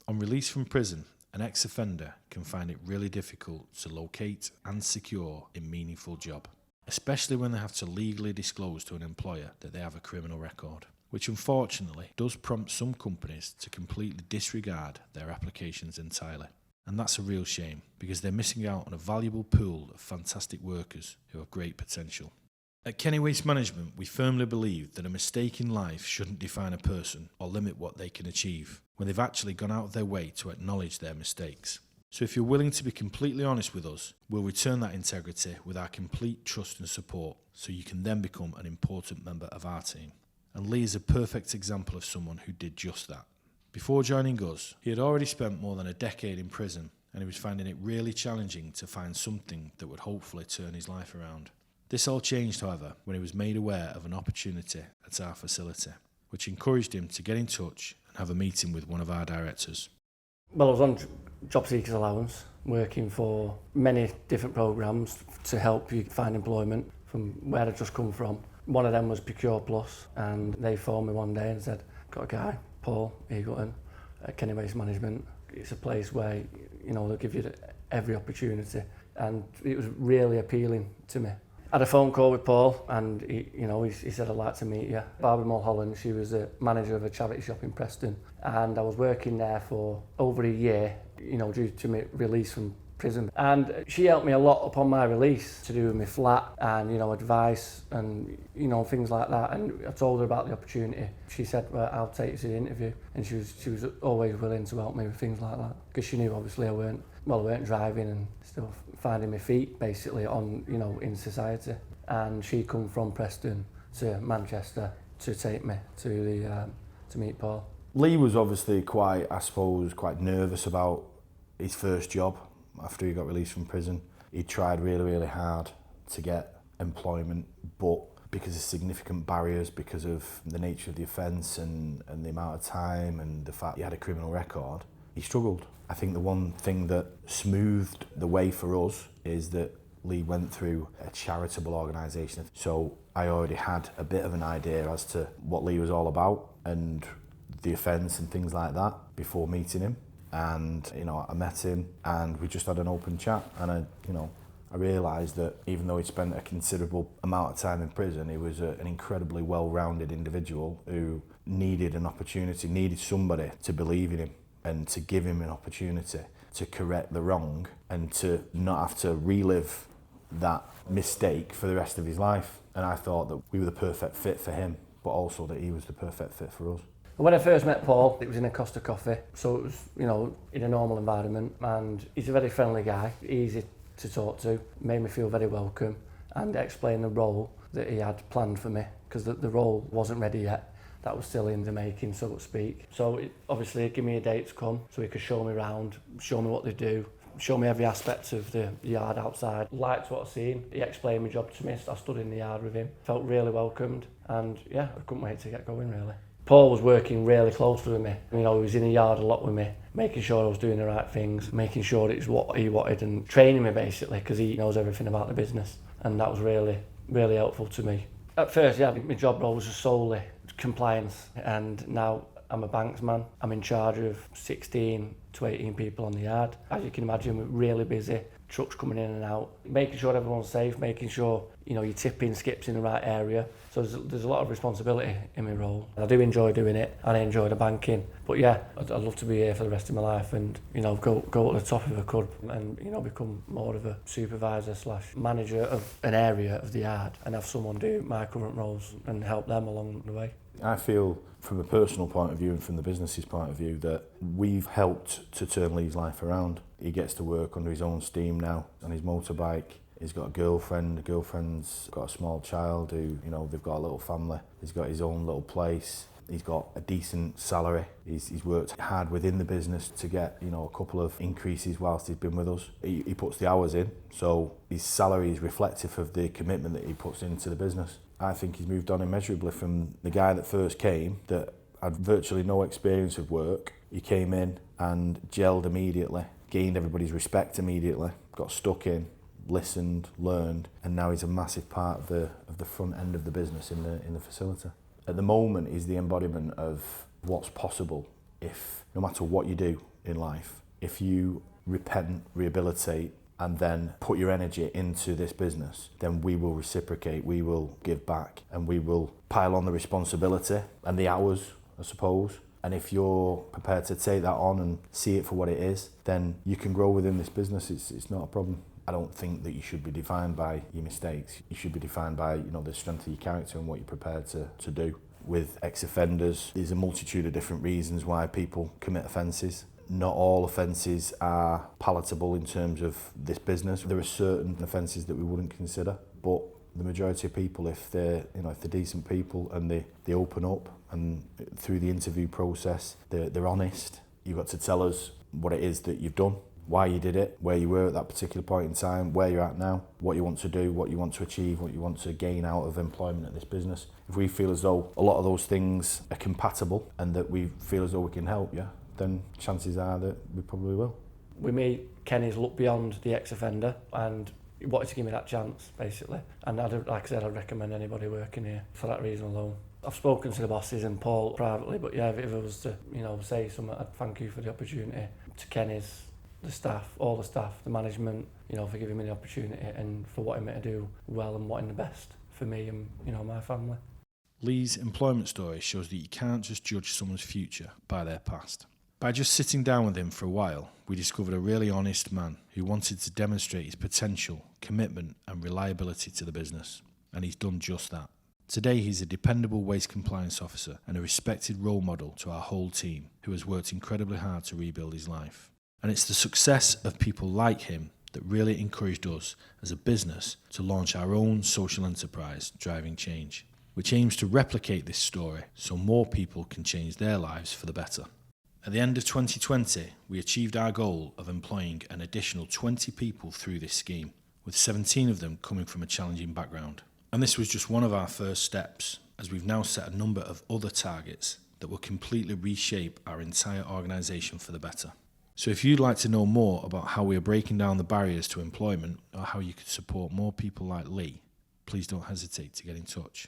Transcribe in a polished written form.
On release from prison, an ex-offender can find it really difficult to locate and secure a meaningful job, especially when they have to legally disclose to an employer that they have a criminal record, which unfortunately does prompt some companies to completely disregard their applications entirely. And that's a real shame, because they're missing out on a valuable pool of fantastic workers who have great potential. At Kenny Waste Management, we firmly believe that a mistake in life shouldn't define a person or limit what they can achieve when they've actually gone out of their way to acknowledge their mistakes. So if you're willing to be completely honest with us, we'll return that integrity with our complete trust and support, so you can then become an important member of our team. And Lee is a perfect example of someone who did just that. Before joining us, he had already spent more than a decade in prison, and he was finding it really challenging to find something that would hopefully turn his life around. This all changed, however, when he was made aware of an opportunity at our facility, which encouraged him to get in touch and have a meeting with one of our directors. Well, I was on job seekers allowance, working for many different programmes to help you find employment from where I'd just come from. One of them was Procure Plus, and they phoned me one day and said, got a guy, Paul Eagleton, at Kenny Waste Management. It's a place where, they'll give you every opportunity, and it was really appealing to me. I had a phone call with Paul, and he said, I'd like to meet you. Barbara Mulholland, she was the manager of a charity shop in Preston, and I was working there for over a year, due to my release from prison. And she helped me a lot upon my release, to do with my flat and, advice and, things like that. And I told her about the opportunity. She said, well, I'll take you to the interview. And she was always willing to help me with things like that, because she knew obviously I weren't driving and still finding my feet basically on, in society. And she come from Preston to Manchester to take me to meet Paul. Lee was obviously quite nervous about his first job after he got released from prison. He tried really, really hard to get employment, but because of significant barriers, because of the nature of the offence and the amount of time and the fact he had a criminal record, he struggled. I think the one thing that smoothed the way for us is that Lee went through a charitable organisation. So I already had a bit of an idea as to what Lee was all about and the offence and things like that before meeting him. And I met him and we just had an open chat, and I realised that even though he'd spent a considerable amount of time in prison, he was an incredibly well-rounded individual who needed an opportunity, needed somebody to believe in him and to give him an opportunity to correct the wrong and to not have to relive that mistake for the rest of his life. And I thought that we were the perfect fit for him, but also that he was the perfect fit for us. When I first met Paul, it was in a Costa Coffee, so it was, in a normal environment, and he's a very friendly guy, easy to talk to, made me feel very welcome, and explained the role that he had planned for me, because the role wasn't ready yet. That was still in the making, so to speak. So obviously it gave me a date to come, so he could show me around, show me what they do, show me every aspect of the yard outside. Liked what I seen. He explained my job to me, so I stood in the yard with him, felt really welcomed, and yeah, I couldn't wait to get going really. Paul was working really closely with me. He was in the yard a lot with me, making sure I was doing the right things, making sure it was what he wanted, and training me basically, because he knows everything about the business, and that was really, really helpful to me. At first, yeah, my job role was just solely compliance, and now I'm a banksman. I'm in charge of 16 to 18 people on the yard. As you can imagine, we're really busy. Trucks coming in and out, making sure everyone's safe, making sure you're tipping skips in the right area. So there's a lot of responsibility in my role. I do enjoy doing it, and I enjoy the banking. But yeah, I'd love to be here for the rest of my life and go to the top if I could, and become more of a supervisor / manager of an area of the yard, and have someone do my current roles and help them along the way. I feel, from a personal point of view and from the business's point of view, that we've helped to turn Lee's life around. He gets to work under his own steam now on his motorbike. He's got a girlfriend. The girlfriend's got a small child who, they've got a little family. He's got his own little place. He's got a decent salary. He's worked hard within the business to get, a couple of increases whilst he's been with us. He puts the hours in, so his salary is reflective of the commitment that he puts into the business. I think he's moved on immeasurably from the guy that first came, that had virtually no experience of work. He came in and gelled immediately, gained everybody's respect immediately, got stuck in, listened, learned, and now he's a massive part of the front end of the business in the facility. At the moment, he's the embodiment of what's possible if no matter what you do in life, if you repent, rehabilitate, and then put your energy into this business, then we will reciprocate, we will give back, and we will pile on the responsibility and the hours, I suppose. And if you're prepared to take that on and see it for what it is, then you can grow within this business. It's not a problem. I don't think that you should be defined by your mistakes. You should be defined by, the strength of your character and what you're prepared to do. With ex-offenders, there's a multitude of different reasons why people commit offences. Not all offences are palatable in terms of this business. There are certain offences that we wouldn't consider, but the majority of people, if they're decent people and they open up and through the interview process, they're honest. You've got to tell us what it is that you've done, why you did it, where you were at that particular point in time, where you're at now, what you want to do, what you want to achieve, what you want to gain out of employment at this business. If we feel as though a lot of those things are compatible and that we feel as though we can help you, then chances are that we probably will. With me, Kenny's looked beyond the ex-offender and he wanted to give me that chance, basically. And like I said, I'd recommend anybody working here for that reason alone. I've spoken to the bosses and Paul privately, but yeah, if I was to, say something, I'd thank you for the opportunity. To Kenny's, the staff, all the staff, the management, for giving me the opportunity and for wanting me to do well and wanting the best for me and, my family. Lee's employment story shows that you can't just judge someone's future by their past. By just sitting down with him for a while, we discovered a really honest man who wanted to demonstrate his potential, commitment and reliability to the business. And he's done just that. Today he's a dependable waste compliance officer and a respected role model to our whole team who has worked incredibly hard to rebuild his life. And it's the success of people like him that really encouraged us as a business to launch our own social enterprise, Driving Change, which aims to replicate this story so more people can change their lives for the better. At the end of 2020, we achieved our goal of employing an additional 20 people through this scheme, with 17 of them coming from a challenging background. And this was just one of our first steps, as we've now set a number of other targets that will completely reshape our entire organisation for the better. So if you'd like to know more about how we are breaking down the barriers to employment or how you could support more people like Lee, please don't hesitate to get in touch.